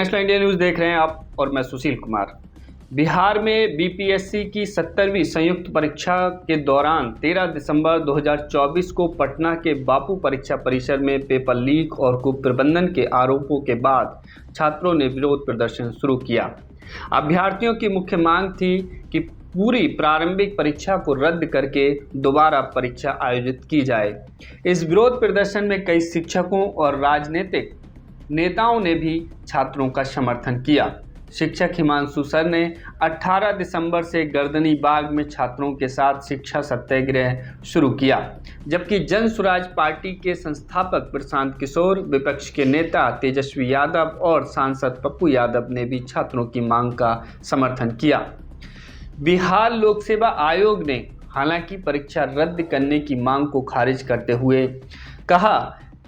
National India news देख रहे हैं आप और मैं सुशील कुमार। बिहार में बीपीएससी की 70वीं संयुक्त परीक्षा के दौरान 13 दिसंबर 2024 को पटना के बापू परीक्षा परिसर में पेपर लीक और कुप्रबंधन के आरोपों के बाद छात्रों ने विरोध प्रदर्शन शुरू किया। अभ्यर्थियों की मुख्य मांग थी कि पूरी प्रारंभिक परीक्षा को रद्द करके दोबारा परीक्षा आयोजित की जाए। इस विरोध प्रदर्शन में कई शिक्षकों और राजनीतिक नेताओं ने भी छात्रों का समर्थन किया। शिक्षक हिमांशु सर ने 18 दिसंबर से गर्दनी बाग में छात्रों के साथ शिक्षा सत्याग्रह शुरू किया, जबकि जन स्वराज पार्टी के संस्थापक प्रशांत किशोर, विपक्ष के नेता तेजस्वी यादव और सांसद पप्पू यादव ने भी छात्रों की मांग का समर्थन किया। बिहार लोक सेवा आयोग ने हालांकि परीक्षा रद्द करने की मांग को खारिज करते हुए कहा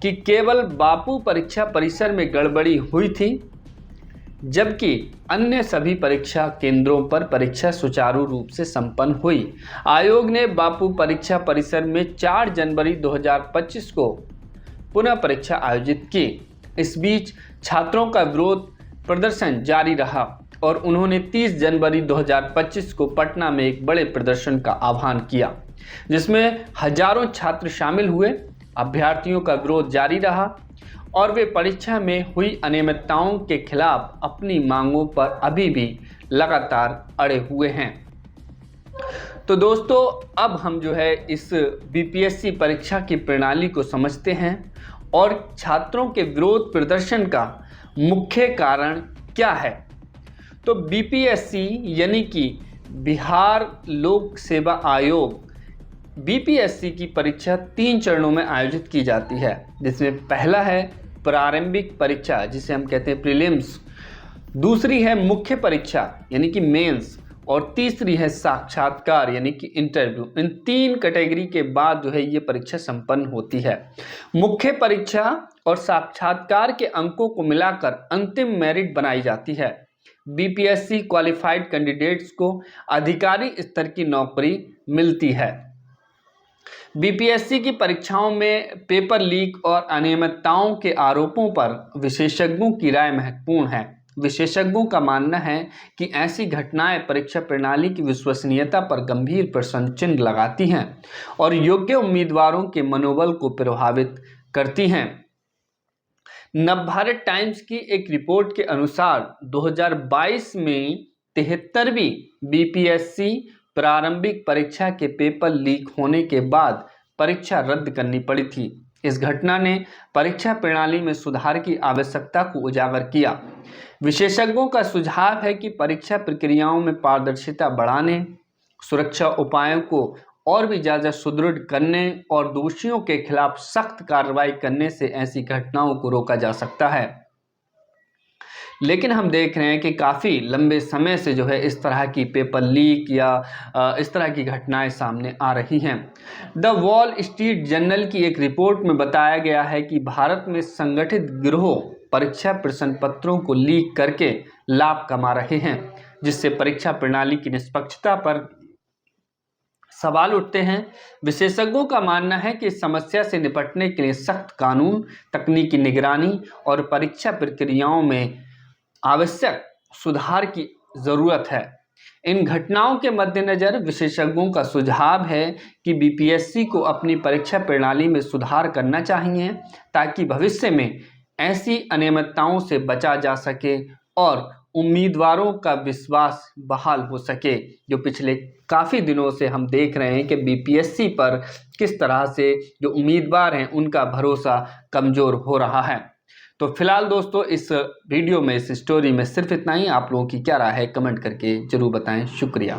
कि केवल बापू परीक्षा परिसर में गड़बड़ी हुई थी, जबकि अन्य सभी परीक्षा केंद्रों पर परीक्षा सुचारू रूप से संपन्न हुई। आयोग ने बापू परीक्षा परिसर में 4 जनवरी 2025 को पुनः परीक्षा आयोजित की। इस बीच छात्रों का विरोध प्रदर्शन जारी रहा और उन्होंने 30 जनवरी 2025 को पटना में एक बड़े प्रदर्शन का आह्वान किया, जिसमें हजारों छात्र शामिल हुए। अभ्यर्थियों का विरोध जारी रहा और वे परीक्षा में हुई अनियमितताओं के खिलाफ अपनी मांगों पर अभी भी लगातार अड़े हुए हैं। तो दोस्तों, अब हम इस बीपीएससी परीक्षा की प्रणाली को समझते हैं और छात्रों के विरोध प्रदर्शन का मुख्य कारण क्या है। तो बीपीएससी यानी कि बिहार लोक सेवा आयोग बीपीएससी की परीक्षा 3 चरणों में आयोजित की जाती है, जिसमें पहला है प्रारंभिक परीक्षा जिसे हम कहते हैं प्रीलिम्स, दूसरी है मुख्य परीक्षा यानी कि मेंस और तीसरी है साक्षात्कार यानी कि इंटरव्यू। इन 3 कैटेगरी के बाद ये परीक्षा संपन्न होती है। मुख्य परीक्षा और साक्षात्कार के अंकों को मिलाकर अंतिम मेरिट बनाई जाती है। बीपीएससी क्वालिफाइड कैंडिडेट्स को अधिकारी स्तर की नौकरी मिलती है। बीपीएससी की परीक्षाओं में पेपर लीक और अनियमितताओं के आरोपों पर विशेषज्ञों की राय महत्वपूर्ण है। विशेषज्ञों का मानना है कि ऐसी घटनाएं परीक्षा प्रणाली की विश्वसनीयता पर गंभीर प्रश्न चिन्ह लगाती हैं और योग्य उम्मीदवारों के मनोबल को प्रभावित करती हैं। नवभारत टाइम्स की एक रिपोर्ट के अनुसार 2022 में 73वीं बीपीएससी प्रारंभिक परीक्षा के पेपर लीक होने के बाद परीक्षा रद्द करनी पड़ी थी। इस घटना ने परीक्षा प्रणाली में सुधार की आवश्यकता को उजागर किया। विशेषज्ञों का सुझाव है कि परीक्षा प्रक्रियाओं में पारदर्शिता बढ़ाने, सुरक्षा उपायों को और भी ज़्यादा सुदृढ़ करने और दोषियों के खिलाफ सख्त कार्रवाई करने से ऐसी घटनाओं को रोका जा सकता है। लेकिन हम देख रहे हैं कि काफ़ी लंबे समय से इस तरह की पेपर लीक या इस तरह की घटनाएं सामने आ रही हैं। द वॉल स्ट्रीट जर्नल की एक रिपोर्ट में बताया गया है कि भारत में संगठित गिरोह परीक्षा प्रश्न पत्रों को लीक करके लाभ कमा रहे हैं, जिससे परीक्षा प्रणाली की निष्पक्षता पर सवाल उठते हैं। विशेषज्ञों का मानना है कि इस समस्या से निपटने के लिए सख्त कानून, तकनीकी निगरानी और परीक्षा प्रक्रियाओं में आवश्यक सुधार की ज़रूरत है। इन घटनाओं के मद्देनज़र विशेषज्ञों का सुझाव है कि बीपीएससी को अपनी परीक्षा प्रणाली में सुधार करना चाहिए ताकि भविष्य में ऐसी अनियमितताओं से बचा जा सके और उम्मीदवारों का विश्वास बहाल हो सके, जो पिछले काफ़ी दिनों से हम देख रहे हैं कि बीपीएससी पर किस तरह से जो उम्मीदवार हैं उनका भरोसा कमज़ोर हो रहा है। तो फिलहाल दोस्तों, इस वीडियो में, इस स्टोरी में सिर्फ इतना ही। आप लोगों की क्या राय है कमेंट करके ज़रूर बताएं। शुक्रिया।